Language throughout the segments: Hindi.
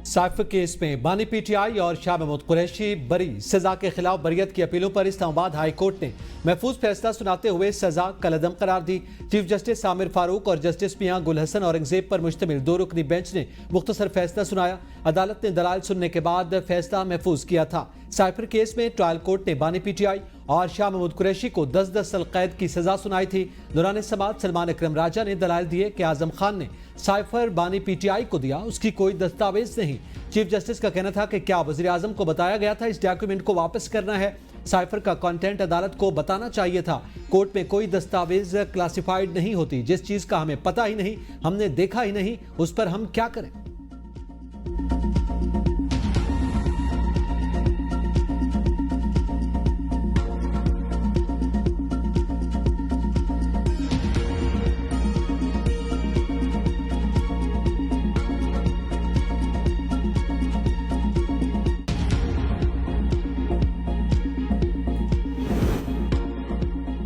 साइफर केस में बानी पीटीआई और शाह महमूद कुरैशी बरी, सजा के खिलाफ बरियत की अपीलों पर इस्लामाबाद हाई कोर्ट ने महफूज फैसला सुनाते हुए सजा कलअदम करार दी। चीफ जस्टिस आमिर फारूक और जस्टिस मियां गुल हसन औरंगजेब पर मुश्तमिल 2 रुकनी बेंच ने मुख्तसर फैसला सुनाया। अदालत ने दलाल सुनने के बाद फैसला महफूज किया था। साइफर केस में ट्रायल कोर्ट ने बानी पीटीआई और शाह महमूद कुरैशी को 10-10 साल कैद की सजा सुनाई थी। दौरान समाअत सलमान अकरम राजा ने दलाल दिए कि आजम खान ने साइफर बानी पीटीआई को दिया, उसकी कोई दस्तावेज नहीं। चीफ जस्टिस का कहना था कि क्या वज़ीर आज़म को बताया गया था इस डॉक्यूमेंट को वापस करना है। साइफर का कंटेंट अदालत को बताना चाहिए था। कोर्ट में कोई दस्तावेज क्लासिफाइड नहीं होती। जिस चीज का हमें पता ही नहीं, हमने देखा ही नहीं, उस पर हम क्या करें।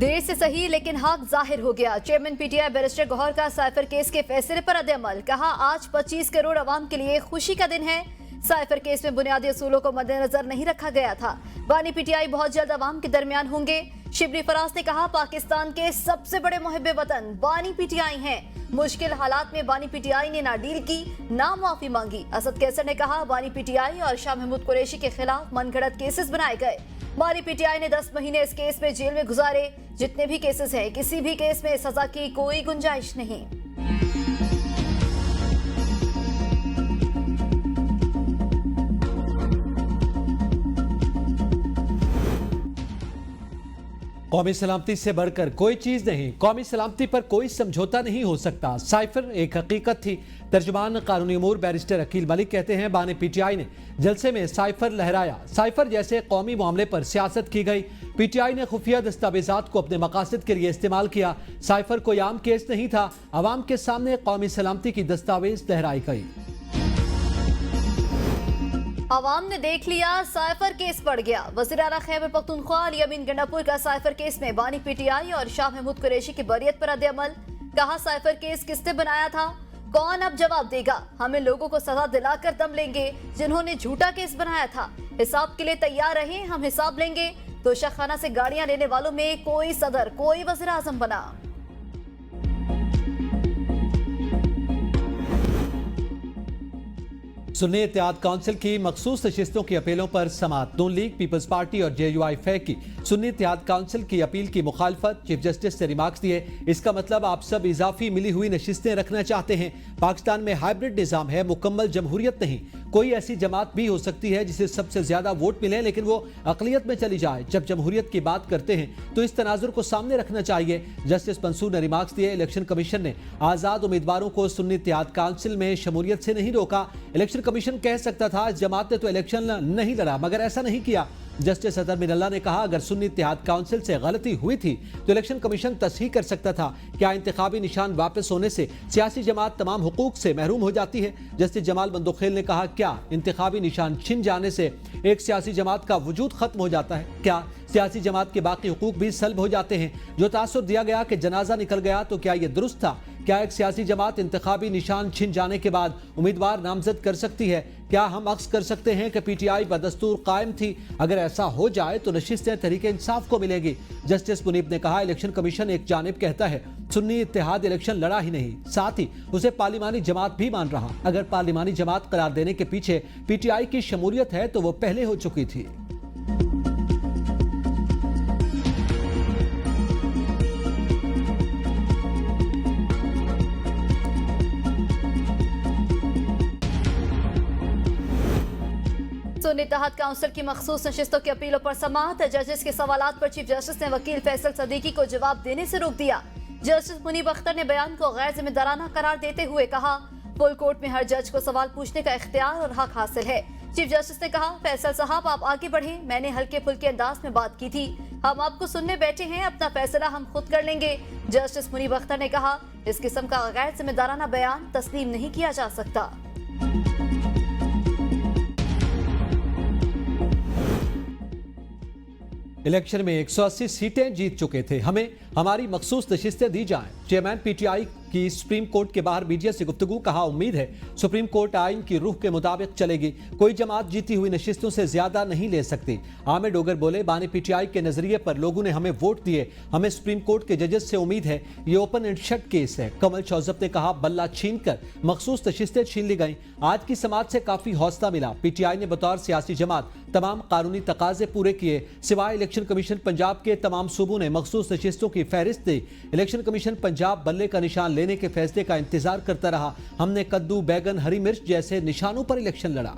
देर से सही लेकिन हक जाहिर हो गया। चेयरमैन पीटीआई बैरिस्टर गौहर का साइफर केस के फैसले पर रद्द-ए-अमल। कहा, आज 25 करोड़ अवाम के लिए खुशी का दिन है। साइफर केस में बुनियादी असूलों को मद्देनजर नहीं रखा गया था। बानी पीटीआई बहुत जल्द अवाम के दरमियान होंगे। शिबली फराज ने कहा, पाकिस्तान के सबसे बड़े मुहिब्बे वतन बानी पीटीआई हैं। मुश्किल हालात में बानी पीटीआई ने ना डील की ना माफी मांगी। असद कैसर ने कहा, बानी पीटीआई और शाह महमूद कुरैशी के खिलाफ मनगढ़ंत केसेस बनाए गए। बानी पीटीआई ने 10 महीने इस केस में जेल में गुजारे। जितने भी केसेस हैं, किसी भी केस में सजा की कोई गुंजाइश नहीं। कौमी सलामती से बढ़कर कोई चीज नहीं। कौमी सलामती पर कोई समझौता नहीं हो सकता। साइफर एक हकीकत थी। तर्जुमान कानूनी अमूर बैरिस्टर अकील मलिक कहते हैं, बानी पीटीआई ने जलसे में साइफर लहराया। साइफर जैसे कौमी मामले पर सियासत की गई। पीटीआई ने खुफिया दस्तावेजात को अपने मकासद के लिए इस्तेमाल किया। साइफर कोई आम केस नहीं था। अवाम के सामने कौमी सलामती की दस्तावेज लहराई गई। अवाम ने देख लिया, साइफर केस बढ़ गया। वज़ीर आला खैबर पख्तूनख्वा अली अमीन गंडापुर का साइफर केस में बानी पीटीआई और शाह महमूद कुरैशी की बरियत पर रद्द-ए-अमल। कहा, साइफर केस किसने बनाया था, कौन अब जवाब देगा। हमें लोगों को सजा दिलाकर दम लेंगे जिन्होंने झूठा केस बनाया था। हिसाब के लिए तैयार रहे, हम हिसाब लेंगे। तोशाखाना से गाड़ियां लेने वालों में कोई सदर, कोई वज़ीर आज़म बना। सुन्नी इत्तेहाद काउंसिल की मखसूस नशिस्तों की अपीलों पर समाअत। नून लीग, पीपल्स पार्टी और जेयूआई फैक की सुन्नी इत्तेहाद काउंसिल की अपील की मुखालफत। चीफ जस्टिस ने रिमार्क्स दिए, इसका मतलब आप सब इजाफी मिली हुई नशिस्तें रखना चाहते हैं। पाकिस्तान में हाइब्रिड निज़ाम है, मुकम्मल जमहूरियत नहीं। कोई ऐसी जमात भी हो सकती है जिसे सबसे ज्यादा वोट मिले लेकिन वो अकलियत में चली जाए। जब जमहूरियत की बात करते हैं तो इस तनाजुर को सामने रखना चाहिए। जस्टिस मंसूर ने रिमार्क्स दिए, इलेक्शन कमीशन ने आज़ाद उम्मीदवारों को सुन्नी इत्तेहाद काउंसिल में शमूलियत से नहीं रोका। इलेक्शन कमीशन कह सकता था इस जमात ने तो इलेक्शन नहीं लड़ा, मगर ऐसा नहीं किया। जस्टिस अतर मिनल्ला ने कहा, अगर सुन्नी इत्तेहाद काउंसिल से गलती हुई थी तो इलेक्शन कमीशन तस्हीह कर सकता था। क्या इंतखाबी निशान वापस होने से सियासी जमात तमाम हुकूक से महरूम हो जाती है। जस्टिस जमाल बंदोखेल ने कहा, क्या इंतखाबी निशान छिन जाने से एक सियासी जमात का वजूद खत्म हो जाता है। क्या सियासी जमात के बाकी हुकूक भी सल्ब हो जाते हैं। जो तासुर दिया गया कि जनाजा निकल गया, तो क्या यह दुरुस्त था। क्या एक सियासी जमात इंतखाबी निशान छिन जाने के बाद उम्मीदवार नामजद कर सकती है। क्या हम अक्स कर सकते हैं कि पीटीआई बदस्तूर कायम थी। अगर ऐसा हो जाए तो नशिस्तें तहरीक इंसाफ को मिलेगी। जस्टिस मुनीब ने कहा, इलेक्शन कमीशन एक जानिब कहता है सुन्नी इत्तेहाद इलेक्शन लड़ा ही नहीं, साथ ही उसे पार्लिमानी जमात भी मान रहा। अगर पार्लिमानी जमात करार देने के पीछे पीटीआई की शमूलियत है तो वो पहले हो चुकी थी। सुन्नी इत्तेहाद काउंसिल की मखसूस नशिस्तों की अपीलों पर समाअत। जजेस के सवालात पर चीफ जस्टिस ने वकील फैसल सदीकी को जवाब देने से रोक दिया। जस्टिस मुनीब अख्तर ने बयान को गैर जिम्मेदाराना करार देते हुए कहा, फुल कोर्ट में हर जज को सवाल पूछने का इख्तियार और हक हासिल है। चीफ जस्टिस ने कहा, फैसल साहब आप आगे बढ़े, मैंने हल्के फुल्के अंदाज में बात की थी। हम आपको सुनने बैठे हैं, अपना फैसला हम खुद कर लेंगे। जस्टिस मुनीब अख्तर ने कहा, इस किस्म का गैर जिम्मेदाराना बयान तस्लीम नहीं किया जा सकता। इलेक्शन में 180 सीटें जीत चुके थे, हमें हमारी मखसूस नशिस्तें दी जाएं। चेयरमैन पीटीआई की सुप्रीम कोर्ट के बाहर मीडिया से गुफ्तगू। कहा उम्मीद है सुप्रीम कोर्ट आइन की रूह के मुताबिक चलेगी, कोई जमात जीती हुई नशिस्तों से ज्यादा नहीं ले सकती। आमिर डोगर बोले, बानी पीटीआई के नजरिए पर लोगों ने हमें वोट दिए, हमें सुप्रीम कोर्ट के जजेस से उम्मीद है, ये ओपन एंड शट केस है। कमल शौजब ने कहा बल्ला छीनकर मखसूस नशिस्तें छीन ली गई, आज की समाज से काफी हौसला मिला। पीटीआई ने बतौर सियासी जमात तमाम कानूनी तकाजे पूरे किए, सिवाय इलेक्शन कमीशन पंजाब के तमाम सूबों ने मखसूस नशिस्तों की फहरिस्त दी। इलेक्शन कमीशन पंजाब बल्ले का निशान लेने के फैसले का इंतजार करता रहा। हमने कद्दू, बैगन, हरी मिर्च जैसे निशानों पर इलेक्शन लड़ा।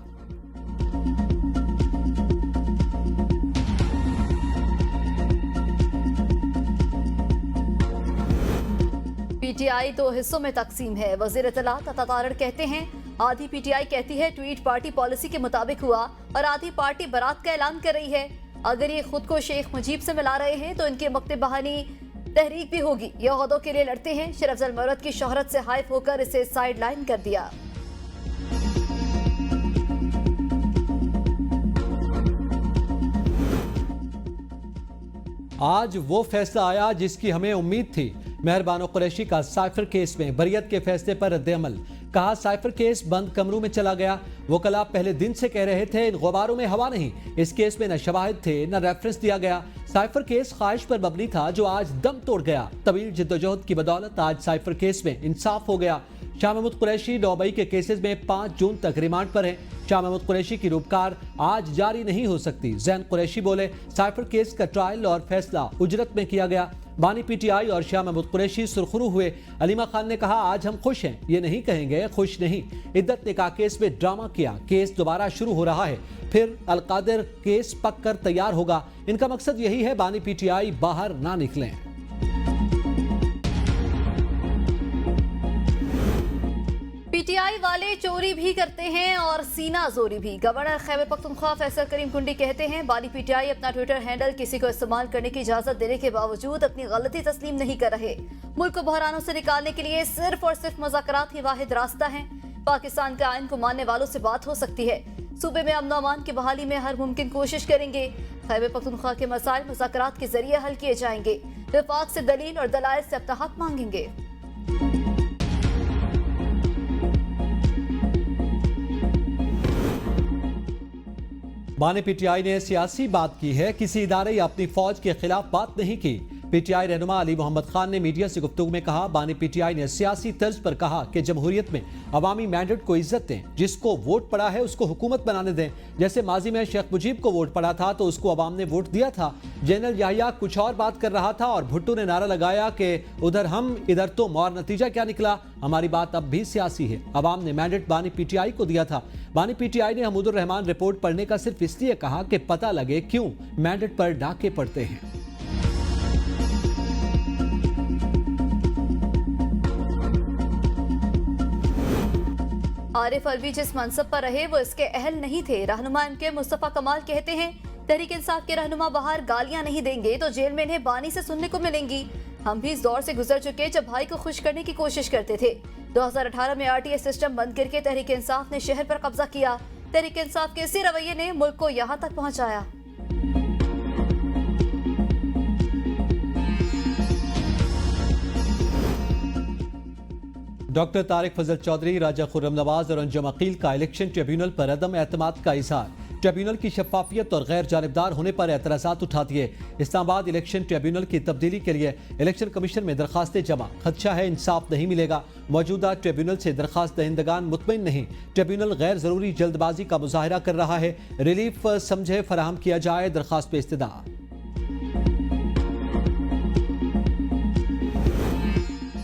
पीटीआई दो हिस्सों में तकसीम है। वजीर इत्तलात अता तारड़ कहते हैं आधी पीटीआई कहती है ट्वीट पार्टी पॉलिसी के मुताबिक हुआ और आधी पार्टी बरात का ऐलान कर रही है। अगर ये खुद को शेख मुजीब से मिला रहे हैं तो इनके मक्ते बहानी तहरीक भी होगी। ये ओहदों के लिए लड़ते हैं। शेर अफजल मरद की शोहरत से हाइफ होकर इसे साइड लाइन कर दिया। आज वो फैसला आया जिसकी हमें उम्मीद थी। मेहरबानो कुरैशी का साइफर केस में बरियत के फैसले पर रद्द-ए-अमल। कहा साइफर केस बंद कमरों में चला गया। वकला पहले दिन से कह रहे थे इन गुबारों में हवा नहीं। इस केस में न शवाहिद थे न रेफरेंस दिया गया। साइफर केस ख्वाहिश पर मबनी था जो आज दम तोड़ गया। तवील जिद्दोजहद की बदौलत आज साइफर केस में इंसाफ हो गया। शाह महमूद कुरैशी 9 मई के केसेस में 5 जून तक रिमांड पर हैं। शाह महमूद कुरैशी की रूपकार आज जारी नहीं हो सकती। जैन कुरैशी बोले साइफर केस का ट्रायल और फैसला उजरत में किया गया। बानी पीटीआई और शाह महमूद कुरैशी सुरखरू हुए। अलीमा खान ने कहा आज हम खुश हैं, ये नहीं कहेंगे खुश नहीं। इद्दत निकाह केस में ड्रामा किया, केस दोबारा शुरू हो रहा है, फिर अलकादिर केस पक कर तैयार होगा। इनका मकसद यही है बानी पीटीआई बाहर ना निकलें। पीटीआई वाले चोरी भी करते हैं और सीना जोरी भी। गवर्नर खैबर पख्तूनख्वा फैसल करीम कुंडी कहते हैं बानी पीटीआई अपना ट्विटर हैंडल किसी को इस्तेमाल करने की इजाजत देने के बावजूद अपनी गलती तस्लीम नहीं कर रहे। मुल्क को बहरानों से निकालने के लिए सिर्फ और सिर्फ मुज़ाकरात ही वाहिद रास्ता है। पाकिस्तान के आइन को मानने वालों से बात हो सकती है। सूबे में अमन अमान की बहाली में हर मुमकिन कोशिश करेंगे। खैबर पख्तूनख्वा के मसाइल मुज़ाकरात के जरिए हल किए जाएंगे। विफाक से दलील और दलाइल से अपना हक मांगेंगे। बानी पीटीआई ने सियासी बात की है, किसी इदारे या अपनी फौज के खिलाफ बात नहीं की। पीटीआई रहनुमा अली मोहम्मद खान ने मीडिया से गुफ्तगू में कहा बानी पीटीआई ने सियासी तर्ज पर कहा कि जमहूरियत में अवामी मैंडेट को इज्जत दें, जिसको वोट पड़ा है उसको हुकूमत बनाने दें। जैसे माजी में शेख मुजीब को वोट पड़ा था तो उसको अवाम ने वोट दिया था। जनरल याहिया कुछ और बात कर रहा था और भुट्टो ने नारा लगाया कि उधर हम इधर तुम, और नतीजा क्या निकला? हमारी बात अब भी सियासी है। अवाम ने मैंडेट बानी पीटीआई को दिया था। बानी पीटीआई ने हमूदुर रहमान रिपोर्ट पढ़ने का सिर्फ इसलिए कहा कि पता लगे क्यों मैंडेट पर डाके पड़ते हैं। आरिफ अलवी जिस मनसब पर रहे वो इसके अहल नहीं थे। रहनुमा एमके मुस्तफा कमाल कहते हैं तहरीक इंसाफ के रहनुमा बाहर गालियां नहीं देंगे तो जेल में इन्हें बानी से सुनने को मिलेंगी। हम भी इस दौर से गुजर चुके जब भाई को खुश करने की कोशिश करते थे। 2018 में आरटीएस सिस्टम बंद करके तहरीक इंसाफ ने शहर पर कब्जा किया। तहरीक इंसाफ के इसी रवैये ने मुल्क को यहाँ तक पहुँचाया। डॉक्टर तारिक फजल चौधरी, राजा खुर्रम नवाज और अंजुम अकील का इलेक्शन ट्रिब्यूनल पर अदम एतमाद का इजहार। ट्रिब्यूनल की शफाफियत और गैर जानिबदार होने पर एतराज़ात उठा दिए। इस्लामाबाद इलेक्शन ट्रिब्यूनल की तब्दीली के लिए इलेक्शन कमीशन में दरखास्तें जमा। खदशा है इंसाफ नहीं मिलेगा। मौजूदा ट्रिब्यूनल से दरखास्त दहिंदगान मुतमईन नहीं। ट्रिब्यूनल गैर जरूरी जल्दबाजी का मुजाहरा कर रहा है। रिलीफ समझे फराहम किया जाए। दरखास्त पे इस्तदा।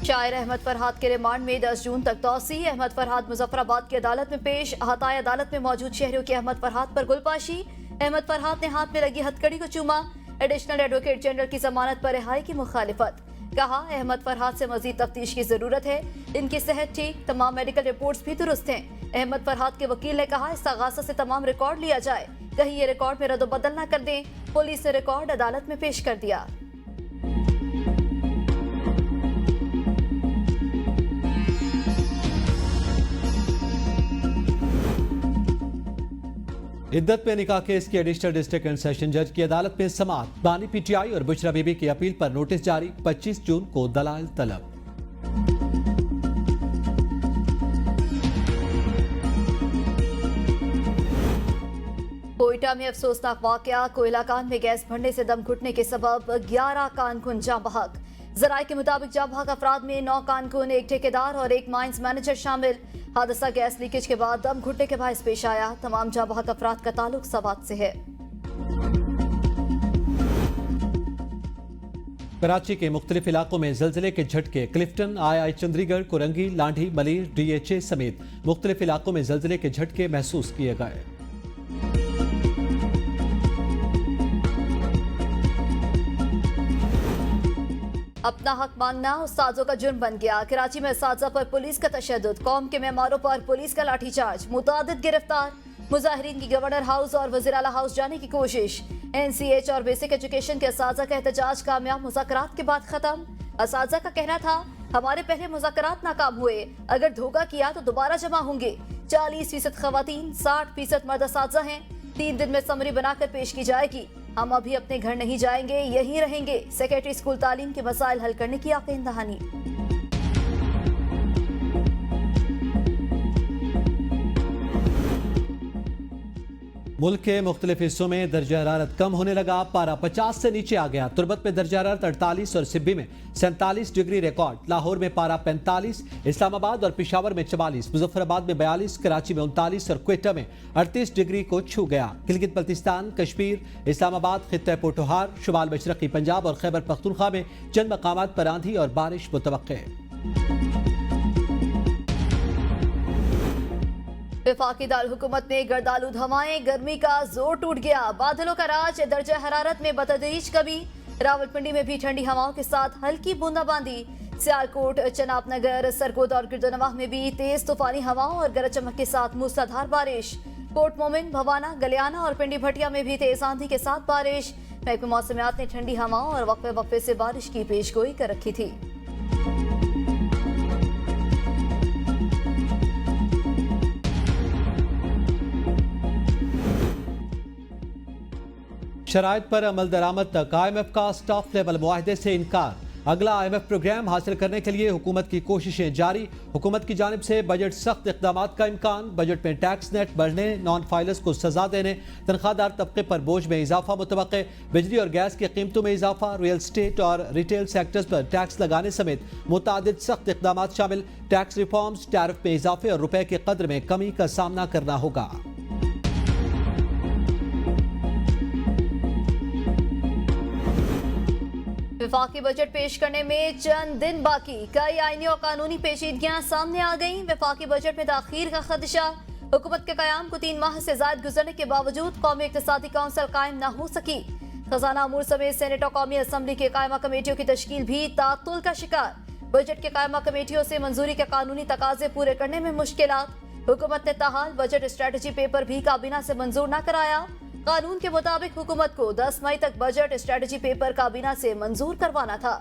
शायर अहमद फरहाद के रिमांड में 10 जून तक तौसी। अहमद फरहाद मुजफ्फराबाद की अदालत में पेश। अहताए अदालत में मौजूद शहरियों के अहमद फरहाद पर गुलपाशी। अहमद फरहाद ने हाथ में लगी हथकड़ी को चूमा। एडिशनल एडवोकेट जनरल की जमानत पर रिहाई की मुखालिफत। कहा अहमद फरहाद से मजीद तफ्तीश की जरूरत है। इनकी सेहत ठीक, तमाम मेडिकल रिपोर्ट्स भी दुरुस्त हैं। अहमद फरहाद के वकील ने कहा इस्तगासा से तमाम रिकॉर्ड लिया जाए, कहीं ये रिकॉर्ड में रद्द-ओ-बदल न कर दें। पुलिस ने रिकॉर्ड अदालत में पेश कर दिया। इद्दत पे निकाह केस की एडिशनल डिस्ट्रिक्ट एंड सेशन जज की अदालत में समाअत। बानी पीटीआई और बुशरा बीबी की अपील पर नोटिस जारी। 25 जून को दलाल तलब। कोयटा में अफसोसनाक वाकया। कोयला कान में गैस भरने से दम घुटने के सबब 11 कारकुन जाँ बहक। जराये के मुताबिक जाँ बहक अफराद में 9 कारकुन, एक ठेकेदार और एक माइंस मैनेजर शामिल। हादसा गैस लीकेज के बाद दम घुटने के बायस पेश आया। तमाम जाँ बहक अफराद का ताल्लुक सवात से है। कराची के मुख्तलिफ इलाकों में जलजिले के झटके। क्लिफ्टन, आई चंडीगढ़, कुरंगी, लांढी, मलीर, DHA समेत मुख्तलिफ इलाकों में जलजिले के झटके महसूस किए गए। अपना हक मांगना उस्तादों का जुर्म बन गया। कराची में उस्तादा पर पुलिस का तशद्दुद, कौम के मेहमानों पर पुलिस का लाठीचार्ज, मुतादिद गिरफ्तार। मुजाहिरीन की गवर्नर हाउस और वज़ीर आला हाउस जाने की कोशिश। NCH और बेसिक एजुकेशन के असातिज़ा का एहतजाज कामयाब मुज़ाकरात के बाद खत्म। असातिज़ा का कहना था, हमारे पहले मुज़ाकरात नाकाम हुए, अगर धोखा किया तो दोबारा जमा होंगे। 40% खवातीन, 60% मर्द असातिज़ा हैं। 3 दिन में समरी बनाकर पेश की जाएगी। हम अभी अपने घर नहीं जाएंगे, यहीं रहेंगे। सेक्रेटरी स्कूल तालीम के मसाइल हल करने की यकीन दहानी। मुल्क के मुख्तलिफ हिस्सों में दर्जा हरारत कम होने लगा। पारा 50 से नीचे आ गया। तुरबत में दर्जा हरारत 48 और सिब्बी में 47 डिग्री रिकॉर्ड। लाहौर में पारा 45, इस्लामाबाद और पेशावर में 44, मुजफ्फराबाद में 42, कराची में 39 और क्वेटा में 38 डिग्री को छू गया। गिलगित बल्तिस्तान, कश्मीर, इस्लामाबाद, खित्ता पोटोहार, शुमाल मशरकी पंजाब और खैबर पख्तूनख्वा में चंद मकामात पर आंधी और बारिश मुतवक्के। वफाकी दारकूमत में गर्दालूद हवाएं, गर्मी का जोर टूट गया। बादलों का राज, दर्जा हरारत में बतदरीज कमी। रावलपिंडी में भी ठंडी हवाओं के साथ हल्की बूंदाबांदी। सियालकोट, चनाबनगर, सरगोदा और गिरदोनवाह में भी तेज तूफानी हवाओं और गरज चमक के साथ मूसलाधार बारिश। कोट मोमिन, भवाना, गलियाना और पिंडी भटिया में भी तेज आंधी के साथ बारिश। महकमे मौसमियात ने ठंडी हवाओं और वक्फे वक्फे से बारिश की पेशगोई कर रखी थी। शराइत पर अमल दरामद तक। IMF का स्टाफ लेवल मुआहदे से इनकार। अगला IMF प्रोग्राम हासिल करने के लिए हुकूमत की कोशिशें जारी। हुकूमत की जानिब से बजट सख्त इक़दाम का इम्कान। बजट में टैक्स नेट बढ़ने, नॉन फाइलर्स को सजा देने, तनख्वाहदार तबके पर बोझ में इजाफा मुतवक्के। बिजली और गैस की कीमतों में इजाफा, रियल स्टेट और रिटेल सेक्टर्स पर टैक्स लगाने समेत मुतादिद सख्त इक़दाम शामिल। टैक्स रिफॉर्म्स, टैरिफ में इजाफे और रुपए के कदर में कमी का सामना करना होगा। वफाकी बजट पेश करने में चंद दिन बाकी। कई आईनी और कानूनी पेचीदगियां सामने आ गईं। वफाकी बजट में ताखीर का खदशा। हुकूमत के कयाम को 3 माह से ज्यादा गुजरने के बावजूद कौमी इक़्तिसादी काउंसिल कायम न हो सकी। खजाना अमूर समेत सेनेट और कौमी असम्बली के कायमा कमेटियों की तश्कील भी तातुल का शिकार। बजट के कायमा कमेटियों से मंजूरी के कानूनी तकाजे पूरे करने में मुश्किलात। हुकूमत ने ताहाल बजट स्ट्रेटजी पेपर भी काबीना से मंजूर न कराया। कानून के मुताबिक हुकूमत को 10 मई तक बजट स्ट्रेटजी पेपर काबीना से मंजूर करवाना था।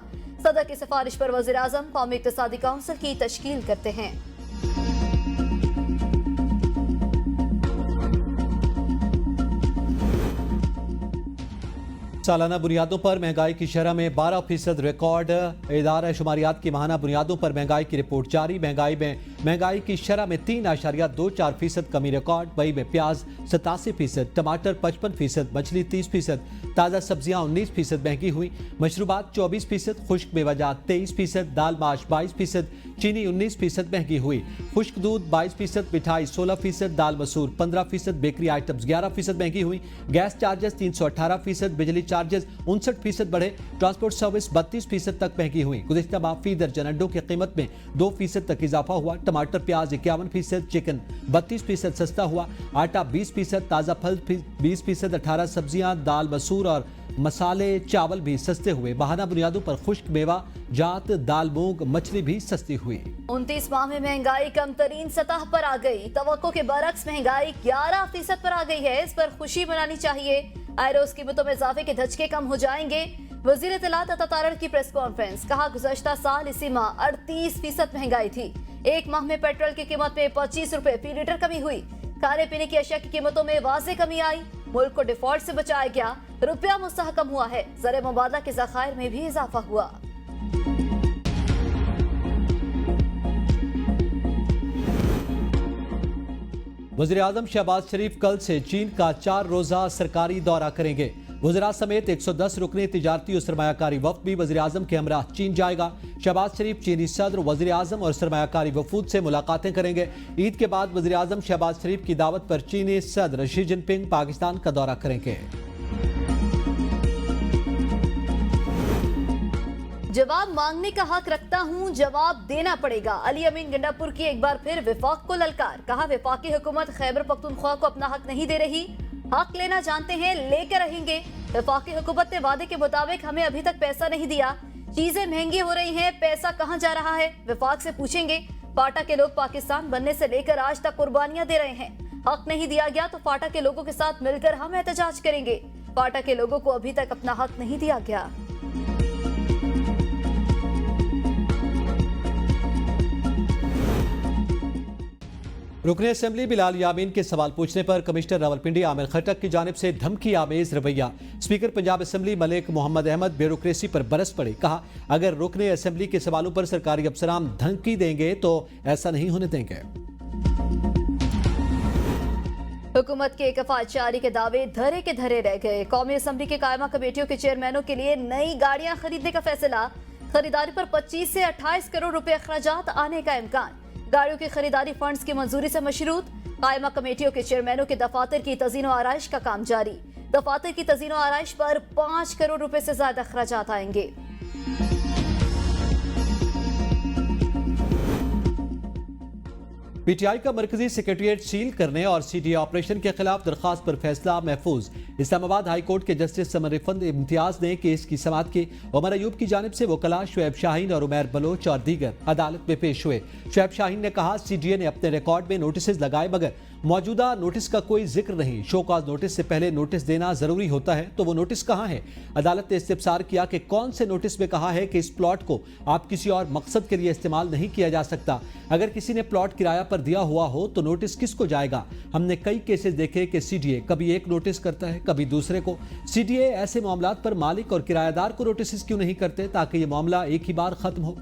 सदर की सिफारिश पर वज़ीर आज़म कौमी इक़्तिसादी काउंसिल की तश्कील करते हैं। सालाना बुनियादों पर महंगाई की शरह में 12% रिकॉर्ड। इदारा शुमारियात की माहाना बुनियादों पर महंगाई की रिपोर्ट जारी। महंगाई की शरह में 3.24% कमी रिकॉर्ड। मई में प्याज 87%, टमाटर 55%, मछली 30%, ताज़ा सब्जियां 19% महंगी हुई। मशरूबात 24%, खुश्क मेवाजात 23%, दाल माश 22%, चीनी 19% महंगी हुई। खुश्क दूध 22%, मिठाई 16%, दाल मसूर 15%, बेकरी आइटम्स 11% महंगी हुई। गैस चार्जेस 318%, बिजली चार्जेस 59% बढ़े। ट्रांसपोर्ट सर्विस 32% तक महंगी हुई। गुज़िश्ता माह फी दर्जन अंडों की कीमत में 2% तक इजाफा हुआ। टमाटर प्याज 51%, चिकन 32% सस्ता हुआ। आटा 20%, ताज़ा फल 20%, 18 सब्जियां, दाल मसूर और मसाले चावल भी सस्ते हुए। बहाना बुनियादों पर खुश्क मेवा जात, दाल मूंग, मछली भी सस्ती हुई। 29 माह में महंगाई कम तरीन सतह पर आ गई। तवक्को के बरक्स महंगाई 11% पर आ गई है। इस पर खुशी मनानी चाहिए। आए रोज कीमतों में इजाफे के धचके कम हो जाएंगे। वजीर इत्तलात अता तारड़ की प्रेस कॉन्फ्रेंस। कहा, गुज़श्ता साल इसी माह 38% महंगाई थी। एक माह में पेट्रोल की कीमत में 25 रुपए फी लीटर कमी हुई। खाने पीने की अशिया की कीमतों में वाज़े कमी आई। मुल्क को डिफॉल्ट से बचाया गया। रुपया मुस्तहकम हुआ है। ज़र मुबादला के ज़खायर में भी इजाफा हुआ। वज़ीर-ए-आज़म शहबाज शरीफ कल से चीन का 4 रोज़ा सरकारी दौरा करेंगे। वज़ीरा समेत 110 रुकने तिजारती और सरमायाकारी वफ्द भी वज़ीर-ए-आज़म के हमरा चीन जाएगा। शहबाज शरीफ चीनी सदर, वज़ीर-ए-आज़म और सरमायाकारी वफूद से मुलाकातें करेंगे। ईद के बाद वज़ीर-ए-आज़म शहबाज शरीफ की दावत पर चीनी सदर शी जिनपिंग पाकिस्तान का दौरा करेंगे। जवाब मांगने का हक रखता हूं, जवाब देना पड़ेगा। अली अमीन गंडापुर की एक बार फिर विफाक को ललकार। कहा, विफाकी हुकूमत खैबर पख्तूनख्वा को अपना हक नहीं दे रही, हक लेना जानते हैं, लेकर रहेंगे। विफाकी हुकूमत ने वादे के मुताबिक हमें अभी तक पैसा नहीं दिया, चीजें महंगी हो रही हैं, पैसा कहां जा रहा है? विफाक से पूछेंगे। फाटा के लोग पाकिस्तान बनने से लेकर आज तक कुर्बानियां दे रहे हैं। हक नहीं दिया गया तो फाटा के लोगों के साथ मिलकर हम एहतजाज करेंगे। फाटा के लोगों को अभी तक अपना हक नहीं दिया गया। रुकने असेंबली बिलाल यामीन के सवाल पूछने पर कमिश्नर रावलपिंडी आमिर खटक की जानिब से धमकी आमेज रवैया। Speaker Punjab assembly Malik Mohammad Ahmad bureaucracy पर बरस पड़े। कहा, अगर रुकने असेंबली के सवालों पर सरकारी अफसरान धमकी देंगे तो ऐसा नहीं होने देंगे। हुकूमत के कफायतशारी के दावे धरे के धरे रह गए। कौमी असेंबली के कायमा कमेटियों के चेयरमैनों के लिए नई गाड़ियां खरीदने का फैसला। खरीदारी पर 25 से 28 करोड़ रुपए अखराजात आने का इम्कान। गाड़ियों की खरीदारी फंड्स की मंजूरी से मशरूत। कायमा कमेटियों के चेयरमैनों के दफातर की तज़ीनो आराइश का काम जारी। दफातर की तज़ीनो आराइश पर 5 करोड़ रुपए से ज्यादा अखराजात आएंगे। पीटीआई का मरकजी सेक्रेटरिएट सील करने और सीडीए ऑपरेशन के खिलाफ दरखास्त पर फैसला महफूज। इस्लामाबाद हाई कोर्ट के जस्टिस समर रिफत इम्तियाज ने केस की समाअत की। उमर अयूब की जानिब से वकला शुएब शाहीन और उमैर बलोच और दीगर अदालत में पेश हुए। शुएब शाहीन ने कहा, सीडीए ने अपने रिकॉर्ड में नोटिस लगाए मगर मौजूदा नोटिस का कोई जिक्र नहीं। शोकॉज नोटिस से पहले नोटिस देना जरूरी होता है, तो वो नोटिस कहाँ है? अदालत ने इस्तिफसार किया कि कौन से नोटिस में कहा है कि इस प्लॉट को आप किसी और मकसद के लिए इस्तेमाल नहीं किया जा सकता। अगर किसी ने प्लॉट किराया पर दिया हुआ हो तो नोटिस किसको जाएगा? हमने कई केसेस देखे कि सीडीए कभी एक नोटिस करता है, कभी दूसरे को। सीडीए ऐसे मामलात पर मालिक और किराएदार को नोटिस क्यों नहीं करते ताकि ये मामला एक ही बार खत्म हो?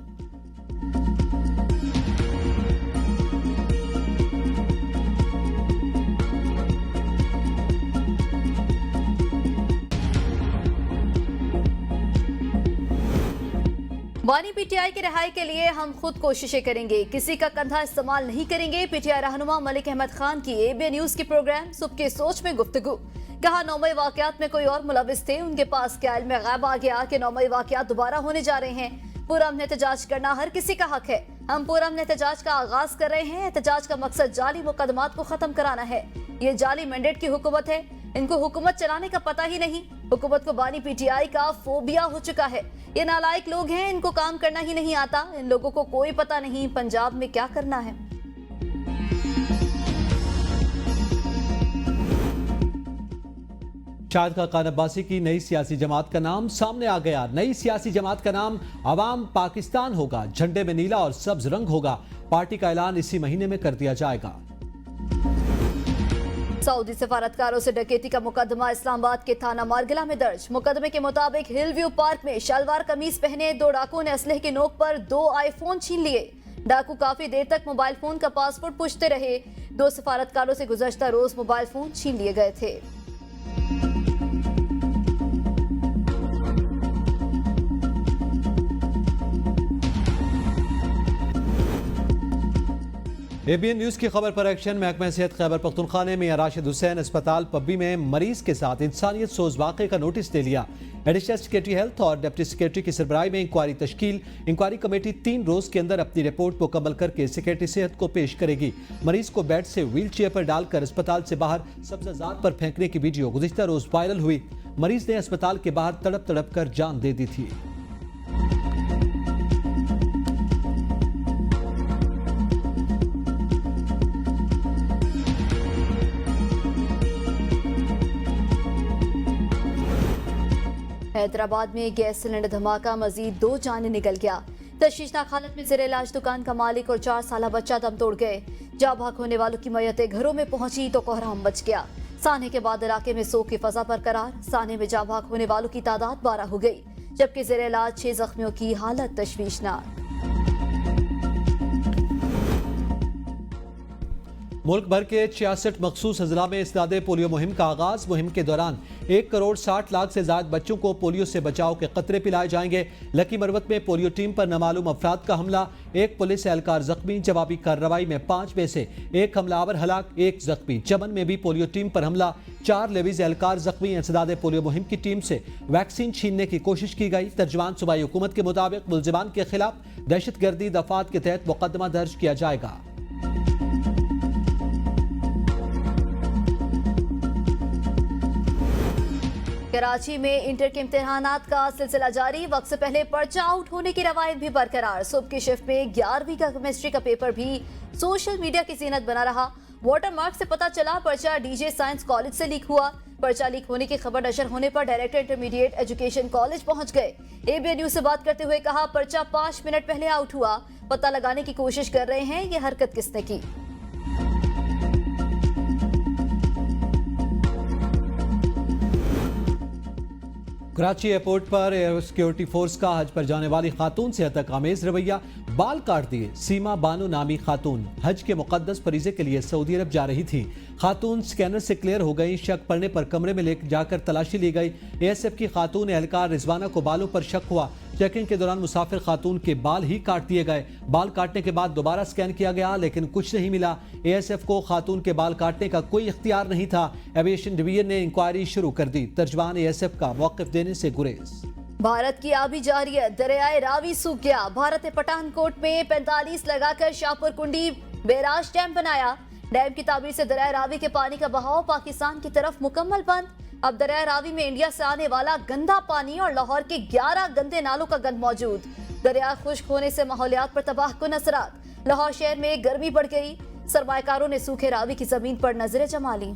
वानी पीटीआई की रिहाई के लिए हम खुद कोशिशें करेंगे, किसी का कंधा इस्तेमाल नहीं करेंगे। पीटीआई रहनुमा मलिक अहमद खान की एबीएन न्यूज के प्रोग्राम सुबह के सोच में गुफ्तगू। कहा, 9 मई वाकयात में कोई और मुलविस थे, उनके पास क्या इल्म गैब आ गया कि 9 मई वाकयात दोबारा होने जा रहे हैं। पूरा अमन एहतजाज करना हर किसी का हक है। हम पूरा अमन एहतजाज का आगाज कर रहे हैं। एहतजाज का मकसद जाली मुकदमात को खत्म कराना है। ये जाली मैंडेट की हुकूमत है, इनको हुकूमत चलाने का पता ही नहीं। हुकूमत को बानी पीटीआई का फोबिया हो चुका है। ये नालायक लोग हैं, इनको काम करना ही नहीं आता। इन लोगों को कोई पता नहीं पंजाब में क्या करना है। शाहिद खाकान अब्बासी की नई सियासी जमात का नाम सामने आ गया। नई सियासी जमात का नाम अवाम पाकिस्तान होगा। झंडे में नीला और सब्ज रंग होगा। पार्टी का ऐलान इसी महीने में कर दिया जाएगा। सऊदी सफारतकारों से डकैती का मुकदमा इस्लामाबाद के थाना मारगिला में दर्ज। मुकदमे के मुताबिक हिल व्यू पार्क में शलवार कमीज पहने 2 डाकुओं ने असलहे की नोक पर 2 आईफोन छीन लिए। डाकू काफी देर तक मोबाइल फोन का पासवर्ड पूछते रहे। 2 सफारतकारों से गुज़श्ता रोज मोबाइल फोन छीन लिए गए थे। एबीएन न्यूज की खबर पर एक्शन। महकमा सेहत खैबर पख्तूनख्वा ने मियां राशिद हुसैन अस्पताल पब्बी में मरीज के साथ इंसानियत सोज वाक़े का नोटिस दे लिया। एडिशनल सेक्रेटरी हेल्थ और डिप्टी सेक्रेटरी की सरबराही में इंक्वायरी तश्कील। इंक्वायरी कमेटी 3 रोज के अंदर अपनी रिपोर्ट मुकम्मल करके सेक्रेटरी सेहत को पेश करेगी। मरीज को बेड से व्हील चेयर पर डालकर अस्पताल से बाहर सब्जाजात पर फेंकने की वीडियो गुज़िश्ता रोज वायरल हुई। मरीज ने अस्पताल के बाहर तड़प तड़प कर जान दे दी थी। हैदराबाद में गैस सिलेंडर धमाका, मजीद 2 जानें निकल गया। तशवीशनाक हालत में ज़ेर इलाज दुकान का मालिक और 4 साला बच्चा दम तोड़ गए। जा भाग होने वालों की मयतें घरों में पहुंची तो कोहराम मच गया। साने के बाद इलाके में सोग की फजा बरकरार। साने में जा भाग होने वालों की तादाद 12 हो गई, जबकि ज़ेर इलाज 6 जख्मियों की हालत तशवीशनाक। मुल्क भर के 66 मखसूस अजला में इस्तादे पोलियो मुहिम का आगाज। मुहिम के दौरान 1 करोड़ 60 लाख से ज्यादा बच्चों को पोलियो से बचाव के कतरे पिलाए जाएंगे। लकी मरवत में पोलियो टीम पर नामालूम अफराद का हमला, 1 पुलिस एहलकार जख्मी। जवाबी कार्रवाई में 5 में से 1 हमलावर हलाक, 1 जख्मी। चमन में भी पोलियो टीम पर हमला, 4 लेवीज एहलकार जख्मी। इंसदादे पोलियो मुहिम की टीम से वैक्सीन छीनने की कोशिश की गई। तर्जमान सूबाई हुकूमत के मुताबिक मुलजिमान के खिलाफ दहशतगर्दी दफात के तहत मुकदमा दर्ज किया जाएगा। कराची में इंटर के इम्तिहानात का सिलसिला जारी। वक्त से पहले पर्चा आउट होने की रवायत भी बरकरार। सुबह की शिफ्ट में 11वीं का केमिस्ट्री का पेपर भी सोशल मीडिया की जीनत बना रहा। वाटरमार्क से पता चला पर्चा डीजे साइंस कॉलेज से लीक हुआ। पर्चा लीक होने की खबर नशर होने पर डायरेक्टर इंटरमीडिएट एजुकेशन कॉलेज पहुंच गए। एबीएन न्यूज से बात करते हुए कहा, पर्चा 5 मिनट पहले आउट हुआ। पता लगाने की कोशिश कर रहे हैं ये हरकत किसने की। कराची एयरपोर्ट पर एयर सिक्योरिटी फोर्स का हज पर जाने वाली खातून से हतक-आमेज रवैया, बाल काट दिए। सीमा बानो नामी खातून हज के मुकद्दस फरीजे के लिए सऊदी अरब जा रही थी। खातून स्कैनर से क्लियर हो गई। शक पड़ने पर कमरे में ले जाकर तलाशी ली गई। एएसएफ की खातून एहलकार रिजवाना को बालों पर शक हुआ। चेकिंग के दौरान मुसाफिर खातून के बाल ही काट दिए गए। बाल काटने के बाद दोबारा स्कैन किया गया लेकिन कुछ नहीं मिला। एएसएफ को खातून के बाल काटने का कोई इख्तियार नहीं था। एविएशन डिवीजन ने इंक्वायरी शुरू कर दी। तर्जमान एएसएफ का मौक़िफ़ देने से गुरेज। भारत की आबी जारियत, दरियाए रावी सूख गया। भारत ने पठानकोट में 45 लगाकर शाहपुर कुंडी बैराज डैम बनाया। डैम की तामीर से दरियाए रावी के पानी का बहाव पाकिस्तान की तरफ मुकम्मल बंद। अब दरियाए रावी में इंडिया से आने वाला गंदा पानी और लाहौर के 11 गंदे नालों का गंद मौजूद। दरिया खुश्क होने से माहौलियात पर तबाहकुन असरात। लाहौर शहर में गर्मी बढ़ गई। सरमाएकारों ने सूखे रावी की जमीन पर नजरें जमा ली।